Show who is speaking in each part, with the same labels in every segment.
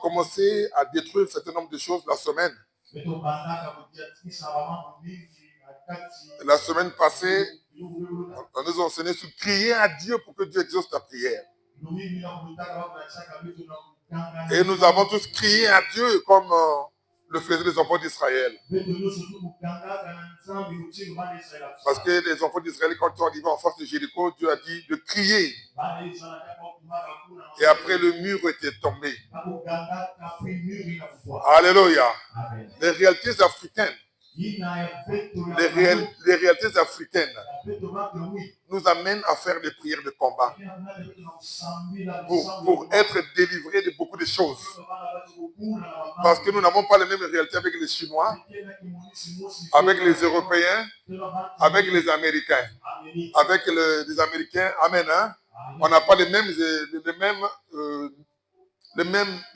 Speaker 1: commencé à détruire un certain nombre de choses la semaine. La semaine passée, on nous a enseigné sur crier à Dieu pour que Dieu exauce ta prière. Et nous avons tous crié à Dieu comme le faisaient les enfants d'Israël. Parce que les enfants d'Israël, quand ils sont arrivés en face de Jéricho, Dieu a dit de crier. Et après, le mur était tombé. Alléluia. Les réalités africaines. Les réalités africaines nous amènent à faire des prières de combat pour être délivrés de beaucoup de choses. Parce que nous n'avons pas les mêmes réalités avec les Chinois, avec les Européens, avec les Américains. Avec les Américains, amen, hein? On n'a pas les mêmes,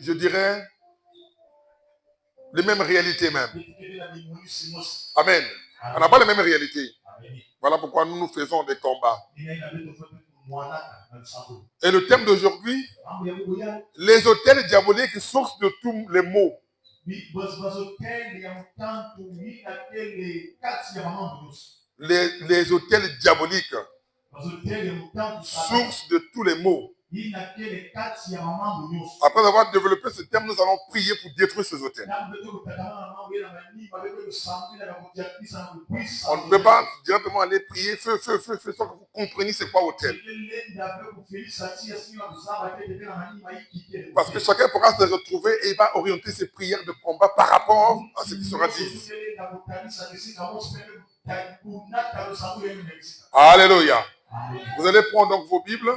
Speaker 1: je dirais, les mêmes réalités même. Amen. On n'a pas les mêmes réalités. Voilà pourquoi nous faisons des combats. Et le thème d'aujourd'hui, les autels diaboliques, source de tous les maux. Les autels diaboliques, source de tous les maux. Après avoir développé ce thème, nous allons prier pour détruire ces autels. On ne peut pas directement aller prier, feu, sans que vous compreniez c'est quoi autel. Parce que chacun pourra se retrouver et il va orienter ses prières de combat par rapport à ce qui sera dit. Alléluia. Vous allez prendre donc vos Bibles.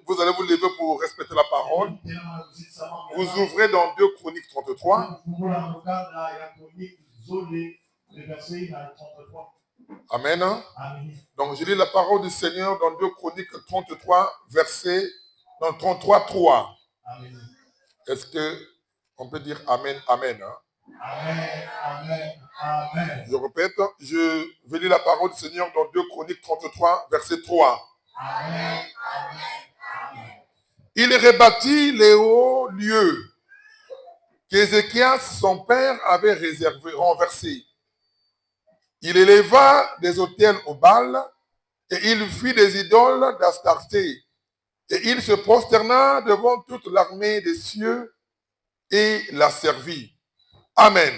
Speaker 1: Vous allez vous lever pour respecter la parole. Vous ouvrez dans 2 Chroniques 33. Amen. Donc je lis la parole du Seigneur dans 2 Chroniques 33, verset 33:3. Est-ce qu'on peut dire Amen, Amen, hein? Amen, Amen, Amen. Je répète, je vais lire la parole du Seigneur dans 2 Chroniques 33, verset 3. Amen, Amen, Amen. Il rebâtit les hauts lieux qu'Ézéchias, son père, avait renversés. Il éleva des autels au Baal et il fit des idoles d'Astarté. Et il se prosterna devant toute l'armée des cieux et la servit. Amen.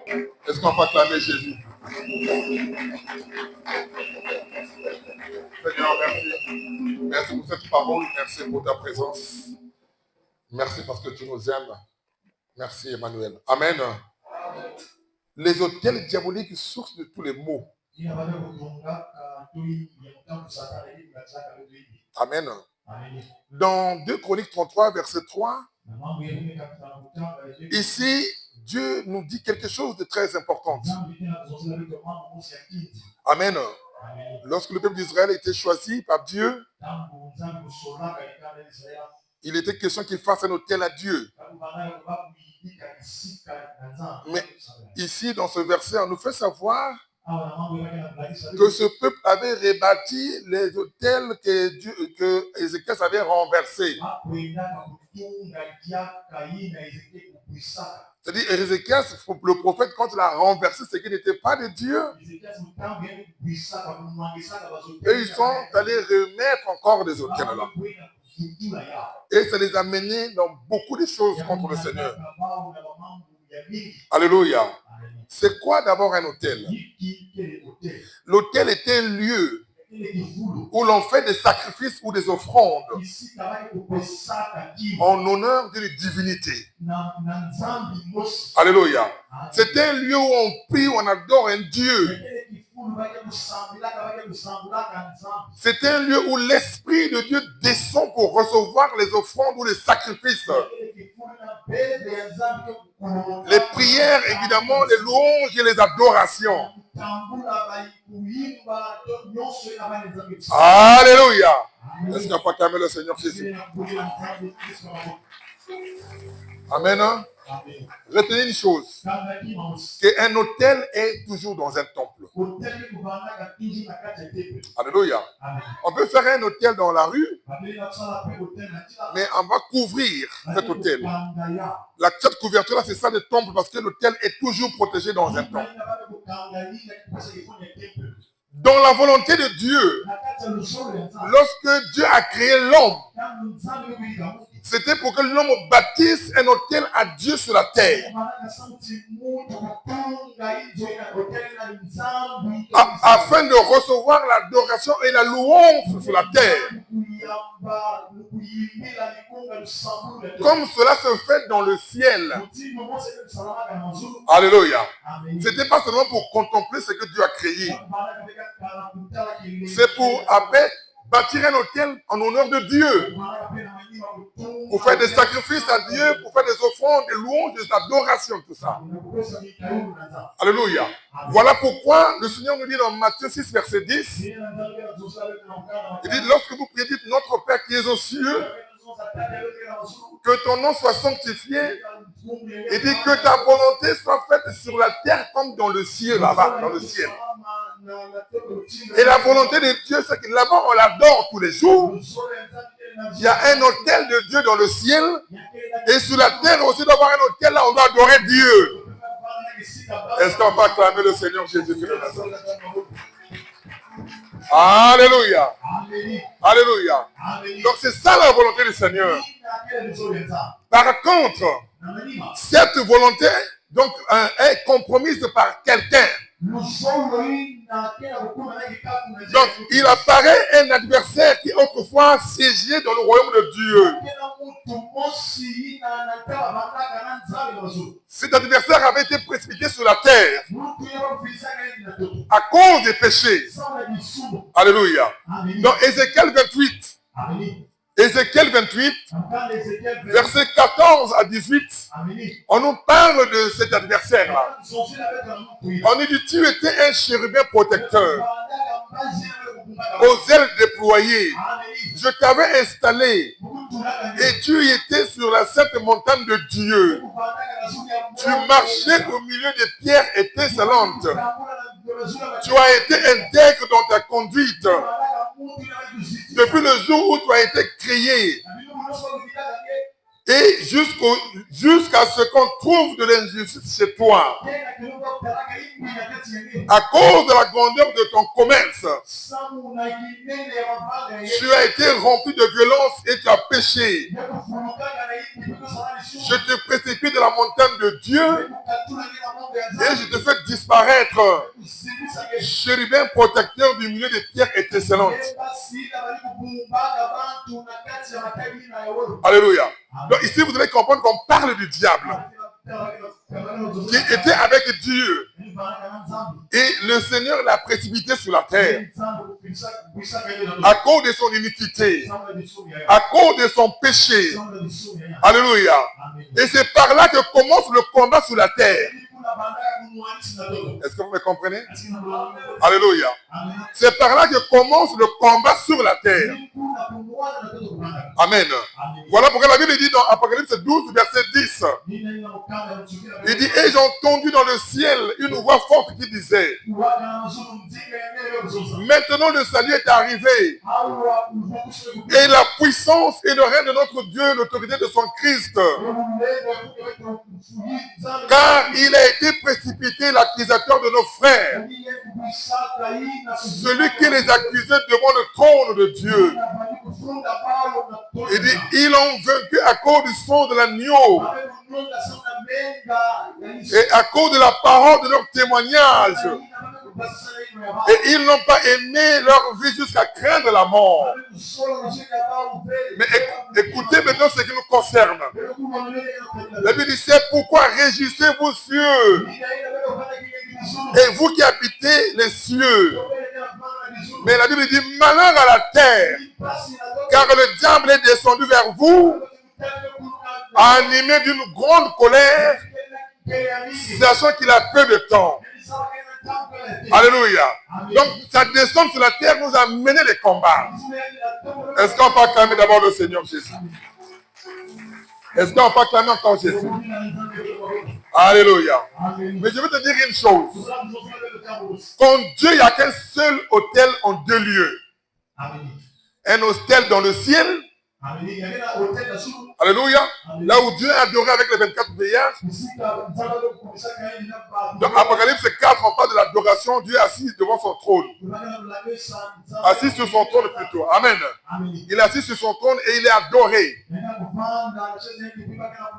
Speaker 1: Amen. Est-ce qu'on peut acclamer Jésus? Seigneur, merci. Merci pour cette parole. Merci pour ta présence. Merci parce que tu nous aimes. Merci Emmanuel. Amen. Amen. Les autels diaboliques, source de tous les maux. Amen. Dans 2 Chroniques 33, verset 3, ici, Dieu nous dit quelque chose de très important. Amen. Lorsque le peuple d'Israël a été choisi par Dieu, il était question qu'il fasse un autel à Dieu. Mais ici, dans ce verset, on nous fait savoir que ce peuple avait rebâti les autels que Ézéchias avait renversés. C'est-à-dire, Ézéchias, le prophète, quand il a renversé ce qui n'était pas de Dieu, et ils sont allés remettre encore des autels là. Et ça les a menés dans beaucoup de choses contre le Seigneur. Alléluia. C'est quoi d'abord un autel? L'autel est un lieu où l'on fait des sacrifices ou des offrandes en honneur d'une divinité. Alléluia. C'est un lieu où on prie, où on adore un Dieu. C'est un lieu où l'Esprit de Dieu descend pour recevoir les offrandes ou les sacrifices. Les prières, évidemment, les louanges et les adorations. Alléluia. Est-ce qu'on peut acclamer le Seigneur Jésus? Amen. Retenez une chose, qu'un autel est toujours dans un temple. Alléluia. On peut faire un hôtel dans la rue, mais on va couvrir cet hôtel. Cette couverture-là, c'est ça le temple, parce que l'hôtel est toujours protégé dans un temple. Dans la volonté de Dieu, lorsque Dieu a créé l'homme, c'était pour que l'homme bâtisse un hôtel à Dieu sur la terre. Afin de recevoir l'adoration et la louange sur la terre. Comme cela se fait dans le ciel. Alléluia. C'était pas seulement pour contempler ce que Dieu a créé. C'est pour après bâtir un hôtel en honneur de Dieu. Pour faire des sacrifices à Dieu, pour faire des offrandes, des louanges, des adorations, tout ça. Alléluia. Voilà pourquoi le Seigneur nous dit dans Matthieu 6, verset 10, il dit, lorsque vous priez, dites, notre Père qui est aux cieux, que ton nom soit sanctifié, et dit que ta volonté soit faite sur la terre comme dans le ciel, là-bas, dans le ciel. Et la volonté de Dieu, c'est que là-bas, on l'adore tous les jours. Il y a un hôtel de Dieu dans le ciel. Et sur la terre aussi, d'avoir un hôtel là, on doit adorer Dieu. Est-ce qu'on va acclamer le Seigneur Jésus-Christ de Nazareth? Alléluia. Alléluia. Donc c'est ça la volonté du Seigneur. Par contre, cette volonté donc, est compromise par quelqu'un. Donc, il apparaît un adversaire qui autrefois siégeait dans le royaume de Dieu. Cet adversaire avait été précipité sur la terre à cause des péchés. Alléluia. Dans Ézéchiel 28, Ézéchiel 28, versets 14 à 18, on nous parle de cet adversaire-là. On nous dit, tu étais un chérubin protecteur, aux ailes déployées. Je t'avais installé et tu étais sur la sainte montagne de Dieu. Tu marchais au milieu des pierres étincelantes. Tu as été intègre dans ta conduite. Depuis le jour où tu as été créé. Et jusqu'à ce qu'on trouve de l'injustice chez toi. À cause de la grandeur de ton commerce, tu as été rempli de violence et tu as péché. Je te précipite de la montagne de Dieu et je te fais disparaître. Chérubin protecteur du milieu des pierres étincelantes. Alléluia. Donc ici, vous devez comprendre qu'on parle du diable qui était avec Dieu. Et le Seigneur l'a précipité sur la terre à cause de son iniquité, à cause de son péché. Alléluia. Et c'est par là que commence le combat sur la terre. Est-ce que vous me comprenez? Alléluia. C'est par là que commence le combat sur la terre. Amen. Voilà pourquoi la Bible dit dans Apocalypse 12, verset 10. Il dit, et j'ai entendu dans le ciel une voix forte qui disait, maintenant le salut est arrivé. Et la puissance et le règne de notre Dieu, l'autorité de son Christ. Car il a été précipité l'accusateur de nos frères. Celui qui les accusait devant le trône de Dieu. Il dit, ils l'ont vaincu à cause du sang de l'agneau. Et à cause de la parole de leur témoignage. Et ils n'ont pas aimé leur vie jusqu'à craindre la mort. Mais écoutez maintenant ce qui nous concerne. La Bible dit, c'est pourquoi réjouissez-vous cieux. Et vous qui habitez les cieux. Mais la Bible dit, malheur à la terre. Car le diable est descendu vers vous, animé d'une grande colère, sachant qu'il a peu de temps. Alléluia. Donc, sa descente sur la terre nous a mené les combats. Est-ce qu'on peut acclamer d'abord le Seigneur Jésus? Est-ce qu'on peut acclamer encore Jésus? Alléluia. Mais je veux te dire une chose. Comme Dieu, il n'y a qu'un seul autel en deux lieux. Un autel dans le ciel. Alléluia. Là où Dieu est adoré avec les 24 veillards. Dans Apocalypse 4, on parle de l'adoration. Dieu est assis devant son trône. Assis sur son trône plutôt. Amen. Il est assis sur son trône et il est adoré.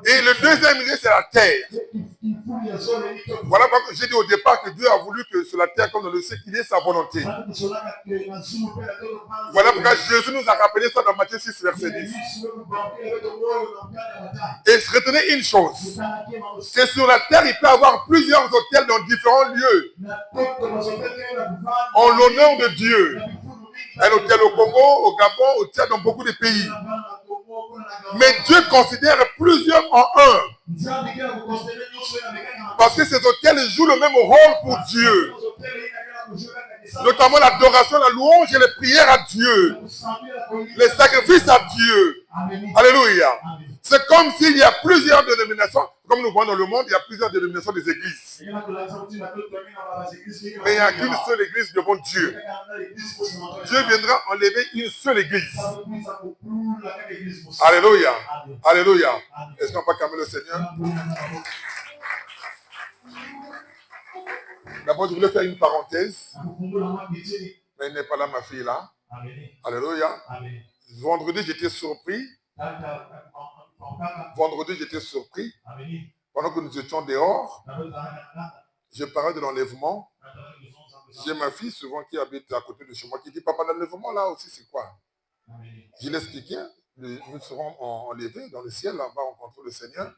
Speaker 1: Et le deuxième milieu, c'est la terre. Voilà pourquoi j'ai dit au départ que Dieu a voulu que sur la terre comme dans le ciel, qu'il ait sa volonté. Voilà pourquoi Jésus nous a rappelé ça dans Matthieu 6, verset 10. Et retenez une chose, c'est sur la terre, il peut y avoir plusieurs hôtels dans différents lieux en l'honneur de Dieu. Un hôtel au Congo, au Gabon, au Tchad, dans beaucoup de pays. Mais Dieu considère plusieurs en un. Parce que ces hôtels jouent le même rôle pour Dieu. Notamment l'adoration, la louange et les prières à Dieu. Les sacrifices à Dieu. Alléluia. C'est comme s'il y a plusieurs dénominations. Comme nous voyons dans le monde, il y a plusieurs dénominations des églises. Mais il n'y a qu'une seule église devant Dieu. Dieu viendra enlever une seule église. Alléluia. Alléluia. Est-ce qu'on peut calmer le Seigneur? D'abord, je voulais faire une parenthèse. Mais elle n'est pas là, ma fille là. Alléluia. Vendredi, j'étais surpris. Pendant que nous étions dehors, je parlais de l'enlèvement. J'ai ma fille souvent qui habite à côté de chez moi qui dit, papa, l'enlèvement là aussi c'est quoi? Je l'ai expliqué. Nous serons enlevés dans le ciel, là, on va rencontrer le Seigneur,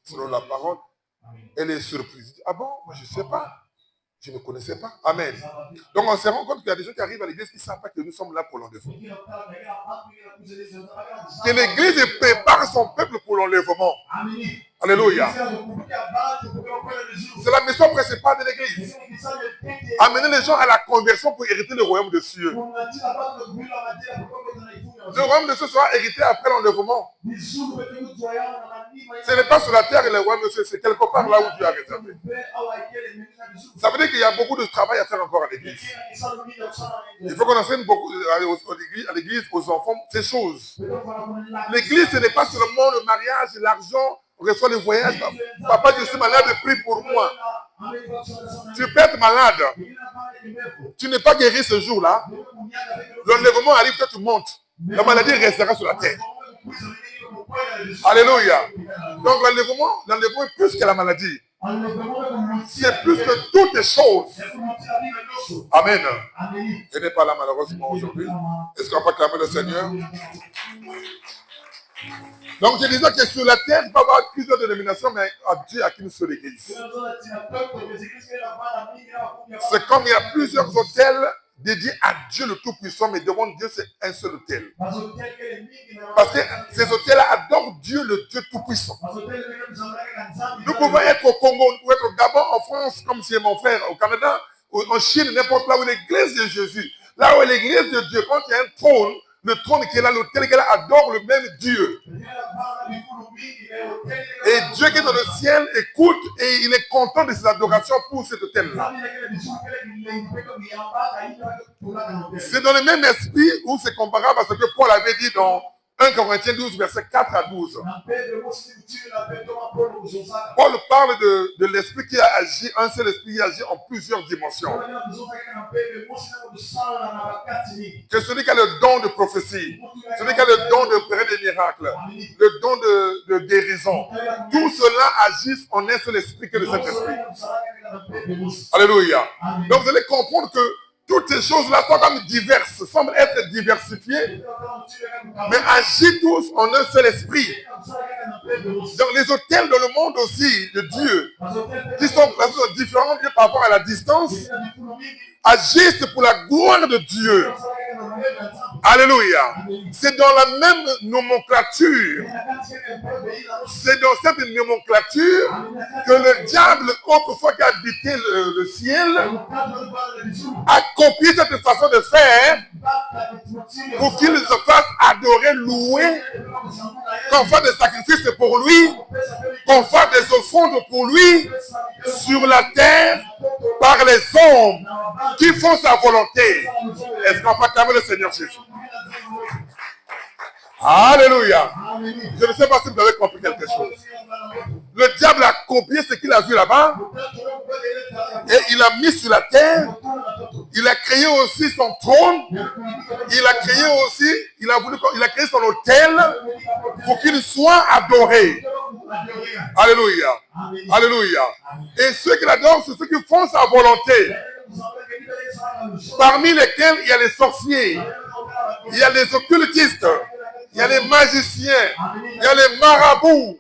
Speaker 1: selon la parole. Elle est surprise. Ah bon? Moi je ne sais pas. Je ne connaissais pas. Amen. Donc on se rend compte qu'il y a des gens qui arrivent à l'église qui ne savent pas que nous sommes là pour l'enlèvement. Que l'église prépare son peuple pour l'enlèvement. Alléluia. C'est la mission principale de l'église. Amener les gens à la conversion pour hériter le royaume de cieux. Le royaume de cieux sera hérité après l'enlèvement. Ce n'est pas sur la terre et le royaume de cieux, c'est quelque part là où Dieu a réservé. Ça veut dire qu'il y a beaucoup de travail à faire encore à l'église. Il faut qu'on enseigne beaucoup à l'église, aux enfants, ces choses. L'église, ce n'est pas seulement le mariage, l'argent, on reçoit le voyage. Papa, je suis malade, prie pour moi. Tu peux être malade. Tu n'es pas guéri ce jour-là. L'enlèvement arrive quand tu montes. La maladie restera sur la terre. Alléluia. Donc l'enlèvement est plus que la maladie. C'est plus que toutes les choses. Amen. Il n'est pas là malheureusement aujourd'hui. Est-ce qu'on peut clamer le Seigneur? Donc je disais que sur la terre, il peut y avoir plusieurs dénominations, mais Dieu a qu'une seule église. C'est comme il y a plusieurs hôtels dédiés à Dieu le Tout-Puissant, mais devant Dieu, c'est un seul hôtel. Parce que ces hôtels-là adorent Dieu, le Dieu Tout-Puissant. Nous pouvons être au Congo, nous pouvons être au Gabon, en France, comme c'est mon frère, au Canada, en Chine, n'importe là où l'église de Jésus, là où l'église de Dieu, quand il y a un trône, le trône qui est là, l'autel qui est là, adore le même Dieu. Et Dieu qui est dans le ciel écoute et il est content de ses adorations pour cet autel-là. C'est dans le même esprit où c'est comparable à ce que Paul avait dit dans 1 Corinthiens 12, versets 4 à 12. Paul parle de l'esprit qui a agi, un seul esprit qui agit en plusieurs dimensions. Que celui qui a le don de prophétie, celui qui a le don de opérer des miracles, le don de guérison, tout cela agisse en un seul esprit que le Saint-Esprit. Alléluia. Donc vous allez comprendre que toutes ces choses-là sont comme diverses, semblent être diversifiées, mais agissent tous en un seul esprit. Dans les hôtels dans le monde aussi de Dieu, qui sont placés dans différents lieux par rapport à la distance, agissent pour la gloire de Dieu. Alléluia. C'est dans la même nomenclature. C'est dans cette nomenclature que le diable, autrefois qui habitait le ciel, a copié cette façon de faire pour qu'il se fasse adorer, louer, qu'on fasse des sacrifices pour lui qu'on fasse des offrandes pour lui sur la terre par les hommes qui font sa volonté. Est-ce qu'on peut acclamer le Seigneur Jésus? Alléluia. Je ne sais pas si vous avez compris quelque chose. Le diable a copié ce qu'il a vu là-bas et il a mis sur la terre. Il a créé aussi son trône. Il a créé aussi, il a créé son autel pour qu'il soit adoré. Alléluia. Alléluia. Et ceux qui l'adorent, c'est ceux qui font sa volonté. Parmi lesquels il y a les sorciers, il y a les occultistes, il y a les magiciens, il y a les marabouts,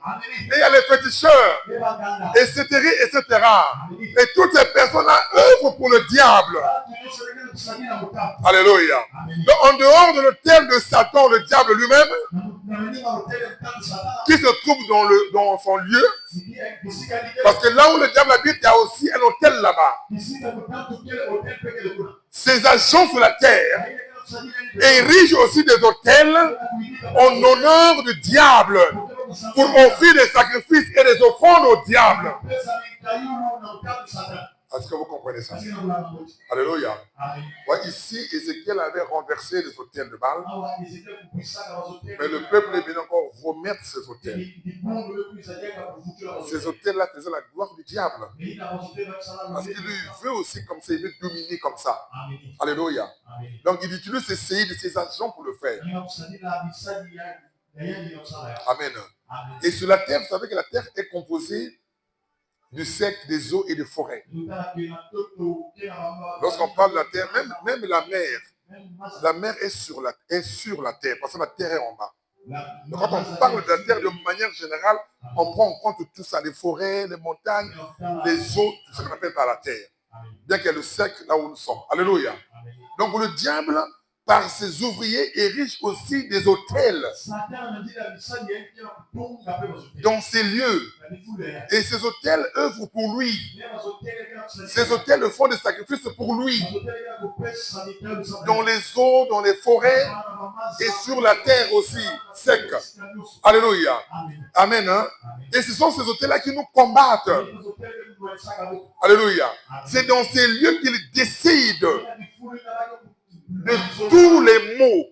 Speaker 1: et il y a les féticheurs, etc., etc. Et toutes ces personnes-là œuvrent pour le diable. Alléluia. Donc, en dehors de l'autel de Satan, le diable lui-même, qui se trouve dans son lieu, parce que là où le diable habite, il y a aussi un autel là-bas. Ses agents sur la terre érigent aussi des autels en honneur du diable pour offrir des sacrifices et des offrandes au diable. Est-ce que vous comprenez ça? Alléluia. Ouais, ici, Ézéchiel avait renversé les autels de Baal, mais le peuple est venu encore remettre ces autels. Ces autels-là faisaient la gloire du diable. Parce qu'il veut aussi comme ça, il veut dominer comme ça. Alléluia. Donc il utilise ses séides de ses agents pour le faire. Amen. Et sur la terre, vous savez que la terre est composée du sec, des eaux et des forêts. Lorsqu'on parle de la terre, même la mer est sur la terre, parce que la terre est en bas. Donc quand on parle de la terre de manière générale, on prend en compte tout ça, les forêts, les montagnes, les eaux, tout ce qu'on appelle par la terre. Bien qu'il y ait le sec là où nous sommes. Alléluia. Donc le diable, par ses ouvriers, érige aussi des autels dans ces lieux. Et ces autels œuvrent pour lui. Ces autels font des sacrifices pour lui. Dans les eaux, dans les forêts et sur la terre aussi, sec. Alléluia. Amen. Hein? Et ce sont ces autels-là qui nous combattent. Alléluia. C'est dans ces lieux qu'il décide de tous les maux,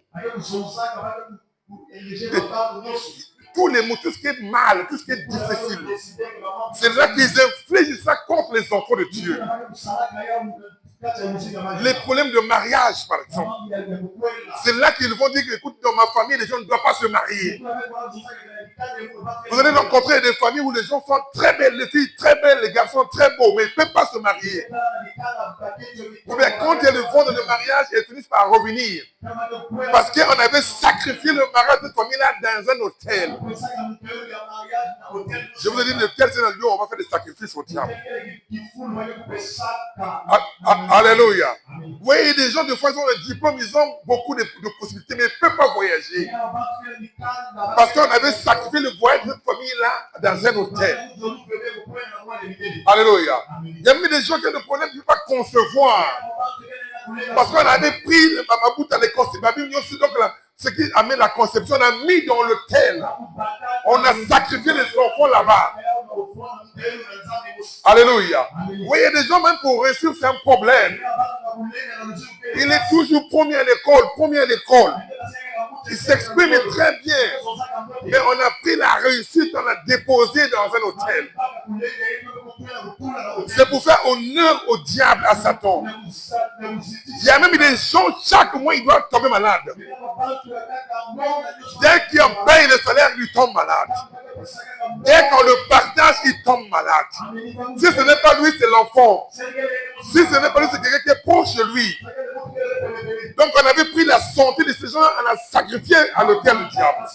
Speaker 1: tous les maux, tout ce qui est mal, tout ce qui est difficile. C'est là qu'ils infligent ça contre les enfants de Dieu. Les problèmes de mariage, par exemple. C'est là qu'ils vont dire que, écoute, dans ma famille, les gens ne doivent pas se marier. Vous allez rencontrer des familles où les gens sont très belles, les filles très belles, les garçons très beaux, mais ils ne peuvent pas se marier. Ou bien quand il y a le vent de mariage, ils finissent par revenir. Parce qu'on avait sacrifié le mariage de cette famille-là dans un hôtel. Je vous ai dit, l'hôtel, c'est un lieu où on va faire des sacrifices au diable. Alléluia. Oui, des gens, des fois, ils ont le diplôme, ils ont beaucoup de possibilités, mais ils ne peuvent pas voyager. Parce qu'on avait sacrifié le voyage de cette famille-là dans un hôtel. Alléluia. Il y a même des gens qui ont des problèmes qui ne peuvent pas concevoir. Parce qu'on avait pris le mabout à l'école, donc ce qui amène la conception, on a mis dans l'hôtel. On a sacrifié les enfants là-bas. Alléluia. Oui, il y a des gens, même pour réussir, c'est un problème. Il est toujours premier à l'école. Il s'exprime très bien. Mais on a pris la réussite, on l'a déposé dans un hôtel. C'est pour faire honneur au diable, à Satan. Il y a même des gens, chaque mois, ils doivent tomber malades. Dès qu'il paye le salaire, il tombe malade. Dès qu'on le partage, il tombe malade. Si ce n'est pas lui, c'est l'enfant. Si ce n'est pas lui, c'est quelqu'un qui est proche de lui. Donc on avait pris la santé de ces gens, on a sacrifié à l'autel du diable.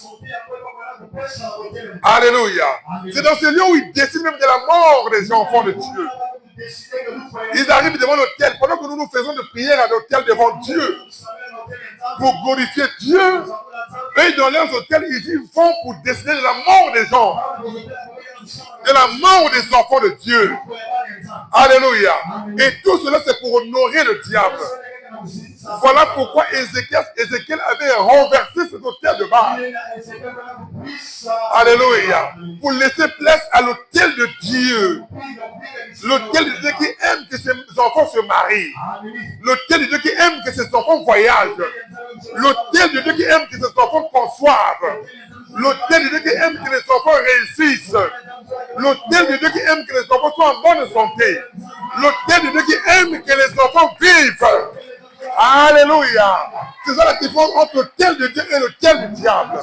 Speaker 1: Alléluia. C'est dans ce lieu où ils décident même de la mort des enfants de Dieu. Ils arrivent devant l'autel, pendant que nous nous faisons de prières à l'autel devant Dieu, pour glorifier Dieu. Eux, dans leurs hôtels, ils y vont pour décider de la mort des gens, de la mort des enfants de Dieu. Alléluia. Et tout cela, c'est pour honorer le diable. Voilà pourquoi Ézéchiel avait renversé cet autel de Baal. Alléluia. Pour laisser place à l'autel de Dieu. L'autel de Dieu qui aime que ses enfants se marient. L'autel de Dieu qui aime que ses enfants voyagent. L'autel de Dieu qui aime que ses enfants conçoivent. L'autel de Dieu qui aime que les enfants réussissent. L'autel de Dieu qui aime que les enfants soient en bonne santé. L'autel de Dieu qui aime que les enfants vivent. Alléluia. C'est ça la différence entre l'autel de Dieu et l'autel du diable.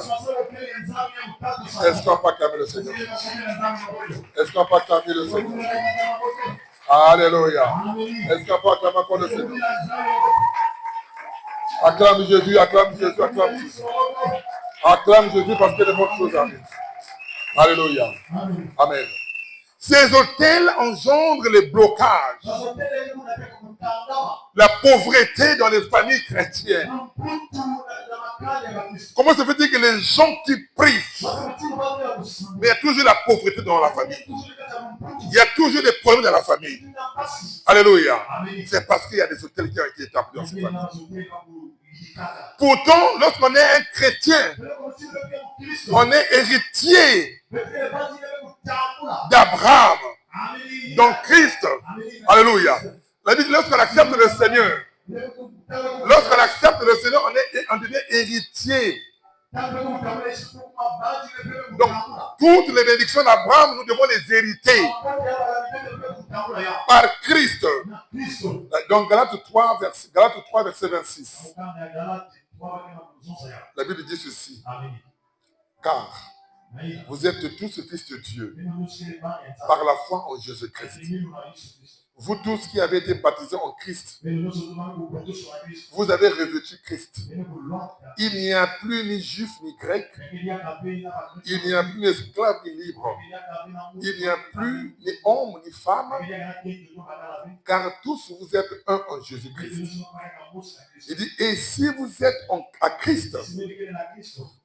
Speaker 1: Est-ce qu'on peut acclamer le Seigneur? Est-ce qu'on peut acclamer le Seigneur? Alléluia. Est-ce qu'on peut acclamer encore le Seigneur? Acclame Jésus, acclame Jésus, acclame Jésus. Acclame Jésus parce que de bonnes choses arrivent. Alléluia. Amen. Ces autels engendrent les blocages, la pauvreté dans les familles chrétiennes. Comment se fait-il que les gens qui prient, mais il y a toujours la pauvreté dans la famille? Il y a toujours des problèmes dans la famille. Alléluia. C'est parce qu'il y a des autels qui ont été établis dans ces familles. Pourtant, lorsqu'on est un chrétien, on est héritier d'Abraham, dans Christ. Alléluia. La Bible, lorsqu'on accepte le Seigneur, on devient héritier. Donc, toutes les bénédictions d'Abraham, nous devons les hériter par Christ. Donc, Galates 3, verset 26. La Bible dit ceci. Car vous êtes tous fils de Dieu par la foi en Jésus-Christ. Vous tous qui avez été baptisés en Christ, vous avez revêtu Christ. Il n'y a plus ni juif ni grec. Il n'y a plus ni esclave ni libre. Il n'y a plus ni homme ni femme. Car tous vous êtes un en Jésus-Christ. Il dit, et si vous êtes à Christ,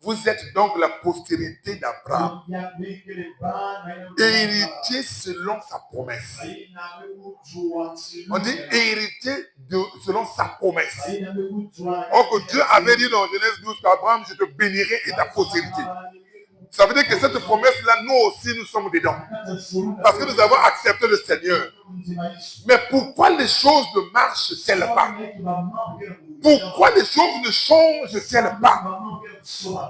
Speaker 1: vous êtes donc la postérité d'Abraham, héritier selon sa promesse. On dit héritier selon sa promesse. Or que Dieu avait dit dans Genèse 12 qu'Abraham, je te bénirai et ta postérité. Ça veut dire que cette promesse-là, nous aussi, nous sommes dedans. Parce que nous avons accepté le Seigneur. Mais pourquoi les choses ne marchent-elles pas? Pourquoi les choses ne changent-elles pas?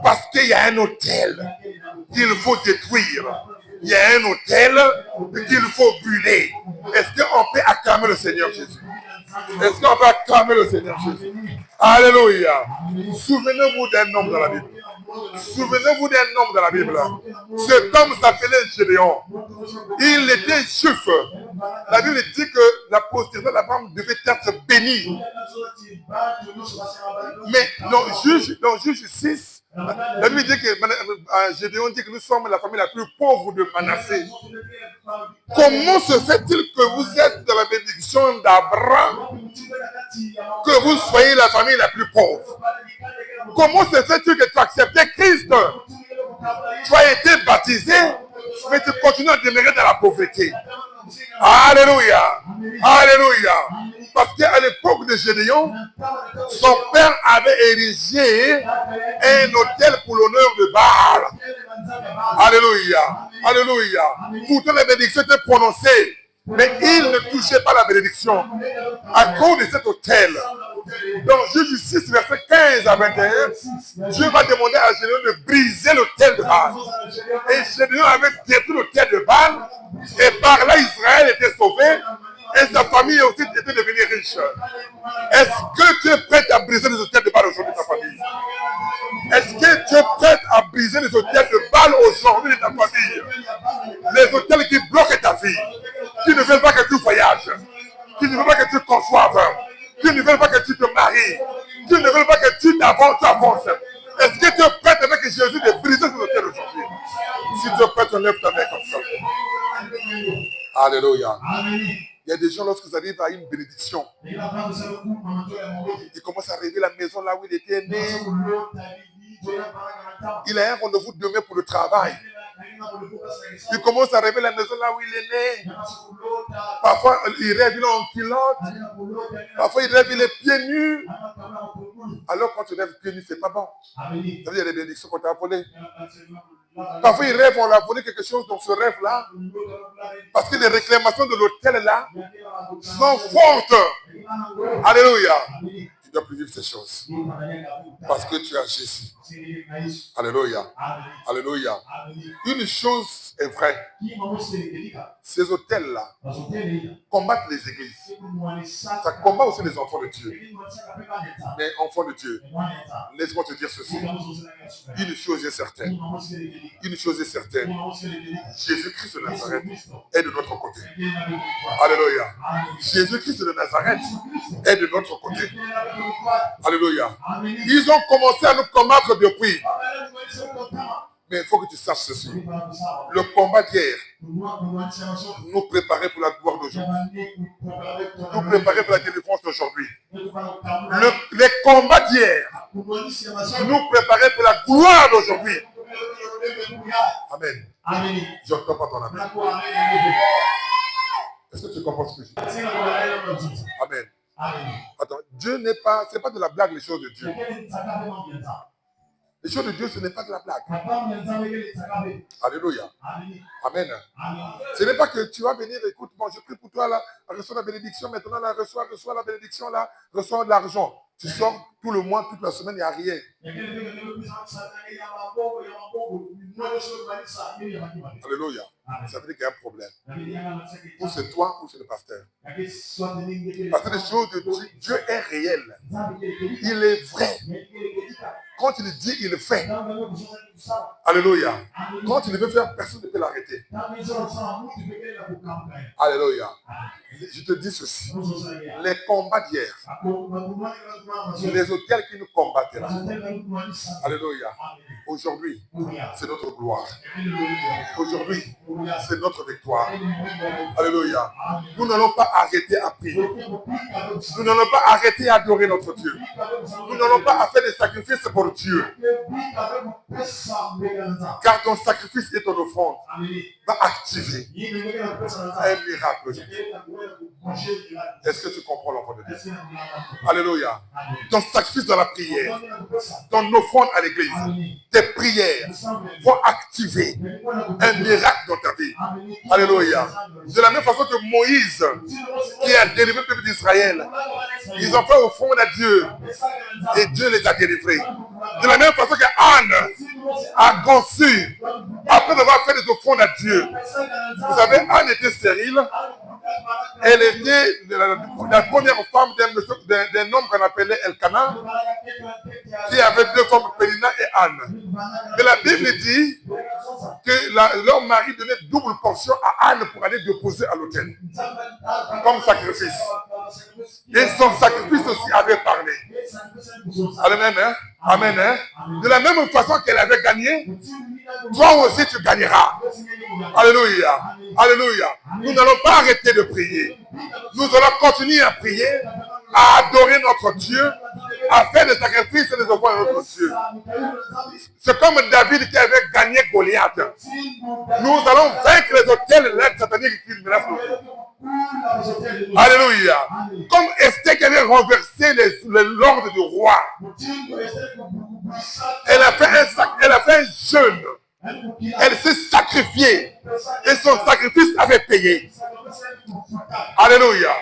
Speaker 1: Parce qu'il y a un autel qu'il faut détruire. Il y a un autel qu'il faut brûler. Est-ce qu'on peut acclamer le Seigneur Jésus? Est-ce qu'on peut acclamer le Seigneur Jésus? Alléluia. Souvenez-vous d'un homme dans la Bible. Souvenez-vous d'un homme dans la Bible. Cet homme s'appelait Gédéon. Il était juif. La Bible dit que la postérité d'Abraham devait être bénie. Mais dans Juge 6, la Bible dit que Gédéon dit que nous sommes la famille la plus pauvre de Manassé. Comment se fait-il que vous êtes dans la bénédiction d'Abraham, que vous soyez la famille la plus pauvre? Comment se fait-il que tu as accepté Christ? Tu as été baptisé, mais tu continues à demeurer dans la pauvreté. Alléluia. Alléluia. Parce qu'à l'époque de Gédéon, son père avait érigé un autel pour l'honneur de Baal. Alléluia. Alléluia. Pourtant les bénédictions étaient prononcées, mais il ne touchait pas la bénédiction à cause de cet autel. Dans Juge 6, verset 15 à 21, Dieu va demander à Gédéon de briser l'autel de Baal. Et Gédéon avait détruit l'autel de Baal, et par là Israël était sauvé, et sa famille aussi était devenue riche. Est-ce que tu es prêt à briser les autels de Baal aujourd'hui de ta famille? Est-ce que tu es prêt à briser les autels de Baal aujourd'hui de ta famille? Les autels qui bloquent ta vie, qui ne veulent pas que tu voyages, qui ne veulent pas que tu conçoives, qui ne veulent pas que tu te maries, qui ne veulent pas que tu avances. Est-ce que tu es prêt avec Jésus de briser ces autels aujourd'hui? Si tu es prêt, enlève ta main comme ça. Alléluia. Il y a des gens, lorsqu'ils arrivent à une bénédiction, ils commencent à rêver la maison là où il était né. Il a un rendez-vous demain pour le travail. Il commence à rêver la maison là où il est né. Parfois, il rêve, il est en culotte. Parfois, il rêve, il est pieds nus. Alors, quand tu rêves pieds nus, c'est pas bon. Ça veut dire qu'il y a des bénédictions qu'on t'a volées. Parfois, il rêve, on l'a volé quelque chose dans ce rêve-là. Parce que les réclamations de l'hôtel-là sont fortes. Alléluia. Tu dois plus vivre ces choses. Parce que tu as Jésus. Alléluia. Alléluia. Une chose est vraie. Ces hôtels-là combattent les églises. Ça combat aussi les enfants de Dieu. Mais enfants de Dieu, laisse-moi te dire ceci. Une chose est certaine. Une chose est certaine. Jésus-Christ de Nazareth est de notre côté. Alléluia. Jésus-Christ de Nazareth est de notre côté. Alléluia. Ils ont commencé à nous combattre depuis. Mais il faut que tu saches ceci. Le combat d'hier nous préparait pour la gloire d'aujourd'hui. Nous préparait pour la délivrance d'aujourd'hui. Les combats d'hier nous préparaient pour la gloire d'aujourd'hui. Amen. Je ne comprends pas ton amen. Est-ce que tu comprends ce que je dis? Amen. Attends, Dieu n'est pas, c'est pas de la blague les choses de Dieu. Les choses de Dieu, ce n'est pas de la blague. Alléluia. Amen. Ce n'est pas que tu vas venir, écoute, bon, je prie pour toi là, reçois la bénédiction, maintenant là, reçois la bénédiction là, reçois de l'argent. Tu sors tout le mois, toute la semaine, il n'y a rien. Alléluia. Ça veut dire qu'il y a un problème. Ou c'est toi, ou c'est le pasteur. Parce que les choses de Dieu, Dieu est réel. Il est vrai. Quand il dit, il le fait. Alléluia. Quand il veut faire, personne ne peut l'arrêter. Alléluia. Je te dis ceci. Les combats d'hier, les hôtels qui nous combattaient là. Alléluia. Aujourd'hui, c'est notre gloire. Aujourd'hui, c'est notre victoire. Alléluia. Nous n'allons pas arrêter à prier. Nous n'allons pas arrêter à adorer notre Dieu. Nous n'allons pas faire des sacrifices pour Dieu. Car ton sacrifice et ton offrande va activer un miracle aujourd'hui. Est-ce que tu comprends l'enfant de Dieu? Alléluia. Ton sacrifice dans la prière, ton offrande à l'église, tes prières vont activer un miracle dans ta vie. Alléluia. De la même façon que Moïse, qui a délivré le peuple d'Israël, ils ont fait offrande à Dieu et Dieu les a délivrés. De la même façon que Anne a conçu après avoir fait des offrandes à Dieu. Vous savez, Anne était stérile. Elle était la première femme d'un homme qu'on appelait Elkana, qui avait deux femmes, Pélina et Anne. Mais la Bible dit que leur mari donnait double portion à Anne pour aller déposer à l'autel, comme sacrifice. Et son sacrifice aussi avait parlé. Amen. Hein? Amen. Hein? De la même façon qu'elle avait gagné, toi aussi tu gagneras. Alléluia. Alléluia. Nous n'allons pas arrêter de prier. Nous allons continuer à prier, à adorer notre Dieu, à faire des sacrifices et des offrandes à notre Dieu. C'est comme David qui avait gagné Goliath. Nous allons vaincre les hôtels sataniques qui menacent nos vies. Alléluia. Comme Esther qui avait renversé l'ordre du roi. Elle a fait un jeûne. Elle s'est sacrifiée. Et son sacrifice avait payé. Alléluia.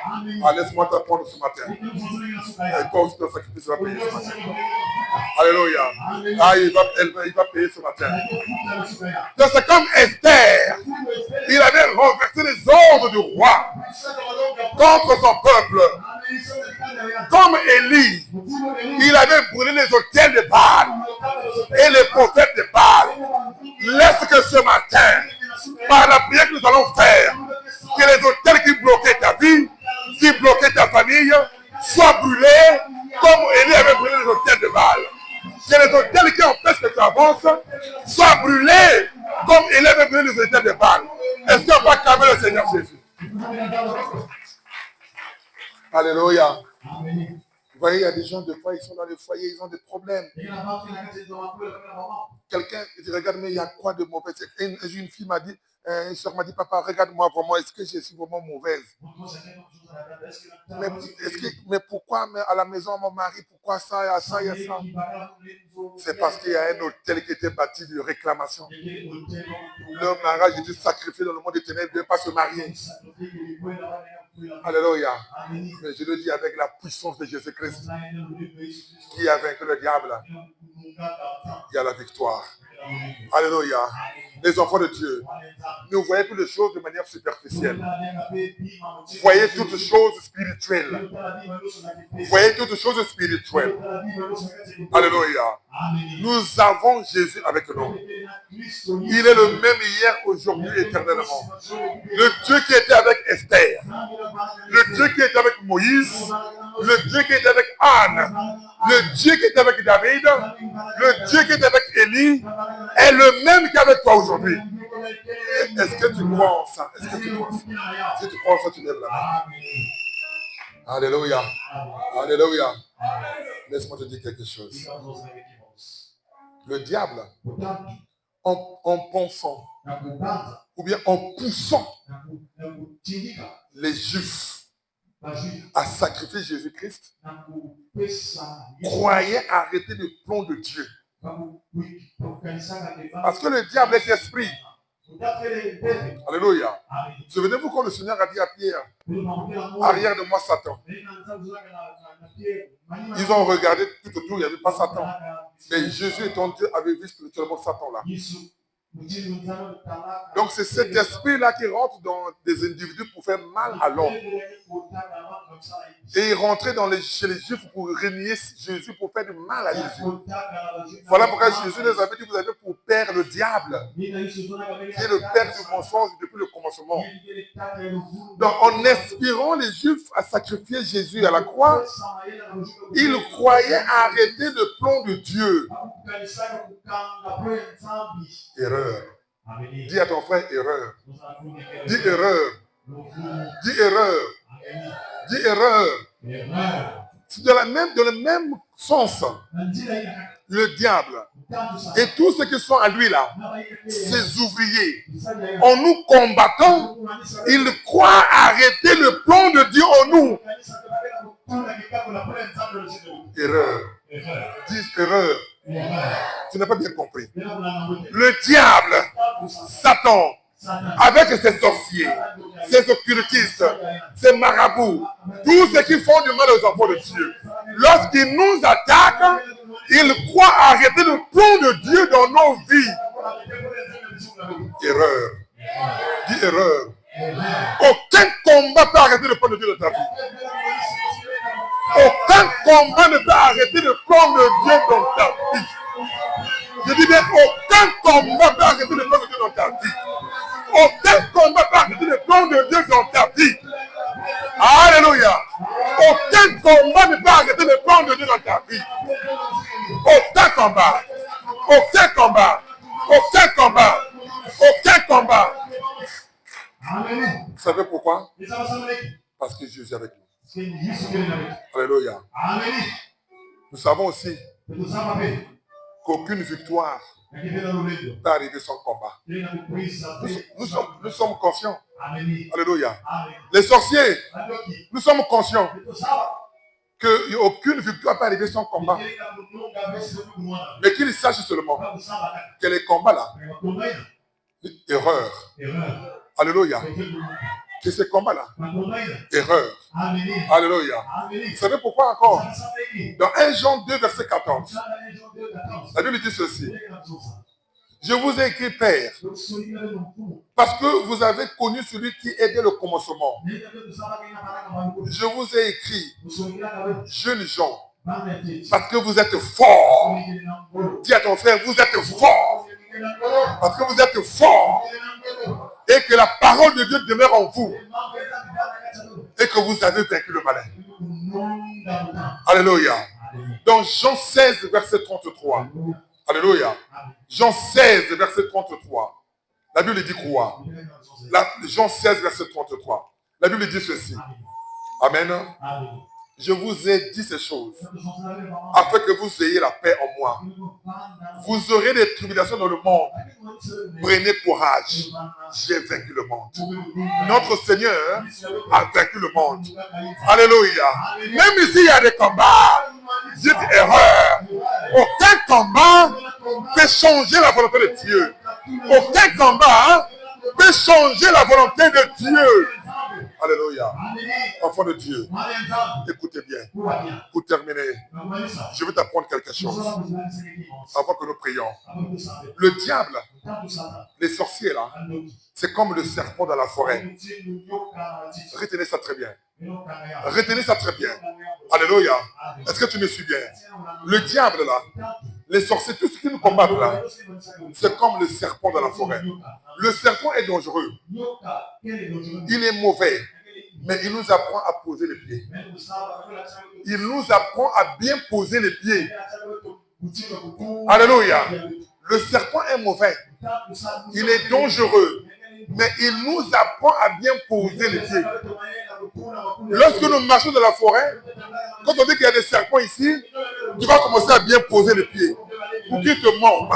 Speaker 1: Ah, laisse-moi t'apprendre ce matin. Et toi aussi ton sacrifice va payer ce matin. Alléluia. Ah, il va payer ce matin. Donc c'est comme Esther. Il avait renversé les ordres du roi contre son peuple. Comme Élie, il avait brûlé les hôtels de Baal et les prophètes de Baal. Laisse que ce matin, par la prière que nous allons faire, que les hôtels qui bloquaient ta vie, qui bloquaient ta famille, soient brûlés comme Élie avait brûlé les hôtels de Baal. Que les hôtels qui empêchent que tu avances soient brûlés comme Élie avait brûlé les hôtels de Baal. Est-ce qu'on va calmer le Seigneur Jésus? Alléluia. Vous voyez, il y a des gens, des fois, ils sont dans les foyers, ils ont des problèmes. Quelqu'un dit, regarde, mais il y a quoi de mauvais? Une fille m'a dit, une soeur m'a dit, papa, regarde-moi vraiment, est-ce que je suis vraiment mauvaise? Mais pourquoi mais à la maison, mon mari, pourquoi ça, il y a ça, il y a ça? C'est parce qu'il y a un hôtel qui était bâti de réclamation. Leur mariage était sacrifié dans le monde des ténèbres, ils ne devaient pas se marier. Alléluia. Mais je le dis avec la puissance de Jésus-Christ qui a vaincu le diable. Il y a la victoire. Alléluia. Les enfants de Dieu, ne voyez plus les choses de manière superficielle. Voyez toutes choses spirituelles. Voyez toutes choses spirituelles. Alléluia. Nous avons Jésus avec nous. Il est le même hier, aujourd'hui, éternellement. Le Dieu qui était avec Esther, le Dieu qui était avec Moïse, le Dieu qui était avec Anne, le Dieu qui était avec David, le Dieu qui était avec Élie, est le même qu'avec toi aujourd'hui. Est-ce que tu crois en ça? Est-ce que tu crois en ça? Si tu crois en ça, tu lèves la main. Alléluia. Alléluia. Laisse-moi te dire quelque chose. Le diable, en pensant, ou bien en poussant les Juifs à sacrifier Jésus-Christ, croyait arrêter le plan de Dieu. Parce que le diable est esprit. Alléluia. Souvenez-vous quand le Seigneur a dit à Pierre, arrière de moi Satan. Ils ont regardé tout autour, il n'y avait pas Satan. Mais Jésus étant Dieu avait vu spirituellement Satan là. Donc c'est cet esprit-là qui rentre dans des individus pour faire mal à l'homme. Et il rentrait chez les Juifs pour renier Jésus, pour faire du mal à Jésus. Voilà pourquoi Jésus les avait dit, vous avez pour père le diable, qui est le père du mensonge depuis le commencement. Donc en inspirant les Juifs à sacrifier Jésus à la croix, ils croyaient arrêter le plan de Dieu. Erreur. Dis à ton frère erreur. Dis erreur. Dis erreur. Dis erreur. C'est dans le même sens. Le diable et tous ceux qui sont à lui là, ces ouvriers, en nous combattant, ils croient arrêter le plan de Dieu en nous. Erreur. Dis erreur. Tu n'as pas bien compris. Le diable, Satan, avec ses sorciers, ses occultistes, ses marabouts, tous ceux qui font du mal aux enfants de Dieu, lorsqu'ils nous attaquent, ils croient arrêter le plan de Dieu dans nos vies. Erreur. Dis erreur. Aucun combat peut arrêter le plan de Dieu dans ta vie. Aucun combat ne peut arrêter le plan de Dieu dans ta vie. Je dis bien, aucun combat peut arrêter le plan de Dieu dans ta vie. Aucun combat peut arrêter le plan de Dieu dans ta vie. Alléluia. Aucun combat ne peut arrêter le plan de Dieu dans ta vie. Aucun combat. Aucun combat. Aucun combat. Aucun combat. Vous savez pourquoi? Parce que Jésus est avec nous. Alléluia. Nous savons aussi qu'aucune victoire peut arriver sans combat. Nous sommes conscients. Alléluia. Les sorciers, nous sommes conscients qu'aucune victoire peut arriver sans combat. Mais qu'ils sachent seulement que les combats là, erreur. Alléluia. Que ces combats-là, erreur. Alléluia. Vous savez pourquoi encore? Dans 1 Jean 2, verset 14, la Bible dit ceci. Je vous ai écrit, Père, parce que vous avez connu celui qui est dès le commencement. Je vous ai écrit, jeunes gens, parce que vous êtes forts. Dis à ton frère, vous êtes forts. Parce que vous êtes forts. Et que la parole de Dieu demeure en vous. Et que vous avez vaincu le malin. Alléluia. Dans Jean 16, verset 33. Alléluia. Jean 16, verset 33. La Bible dit quoi? Jean 16, verset 33. La Bible dit ceci. Amen. Je vous ai dit ces choses afin que vous ayez la paix en moi. Vous aurez des tribulations dans le monde. Prenez courage. J'ai vaincu le monde. Notre Seigneur a vaincu le monde. Alléluia. Même ici, il y a des combats. Dites erreur. Aucun combat peut changer la volonté de Dieu. Aucun combat peut changer la volonté de Dieu. Alléluia. Enfant de Dieu, écoutez bien. Pour terminer, je vais t'apprendre quelque chose avant que nous prions. Le diable, les sorciers là, c'est comme le serpent dans la forêt. Retenez ça très bien. Retenez ça très bien. Alléluia. Est-ce que tu me suis bien? Le diable là, les sorciers, tout ce qui nous combattent là, c'est comme le serpent dans la forêt. Le serpent est dangereux. Il est mauvais. Mais il nous apprend à poser les pieds. Il nous apprend à bien poser les pieds. Alléluia. Le serpent est mauvais. Il est dangereux. Mais il nous apprend à bien poser les pieds. Lorsque nous marchons dans la forêt, quand on dit qu'il y a des serpents ici, tu vas commencer à bien poser les pieds pour qu'ils te mordent.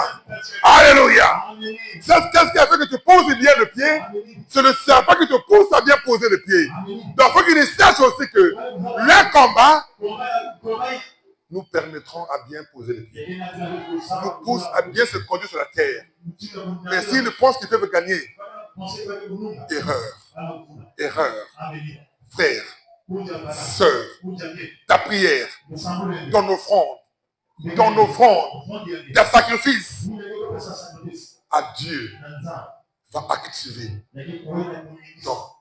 Speaker 1: Alléluia. Qu'est-ce qui a fait que tu poses bien le pied? C'est le serpent qui te pousse à bien poser le pied. Donc il faut qu'il sache aussi que le combat nous permettront à bien poser les pieds. Nous pousse à bien se conduire sur la terre. Mais s'ils pensent qu'ils peuvent gagner, erreur. Erreur. Frère, sœur, ta prière, ton offrande, ta sacrifice à Dieu va activer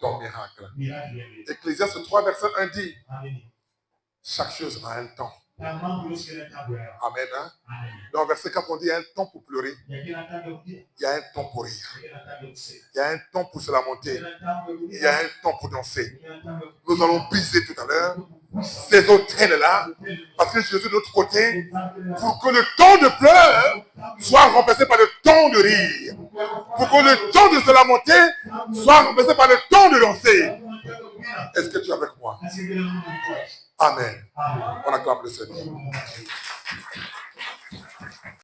Speaker 1: ton miracle. Ecclésiaste 3, verset 1 dit, chaque chose a un temps. Amen. Hein? Dans verset 4, on dit, il y a un temps pour pleurer. Il y a un temps pour rire. Il y a un temps pour se lamenter. Il y a un temps pour danser. Nous allons briser tout à l'heure ces autels-là, parce que Jésus de l'autre côté, pour que le temps de pleurs soit remplacé par le temps de rire. Pour que le temps de se lamenter soit remplacé par le temps de danser. Est-ce que tu es avec moi? Amen. On acclame le Seigneur.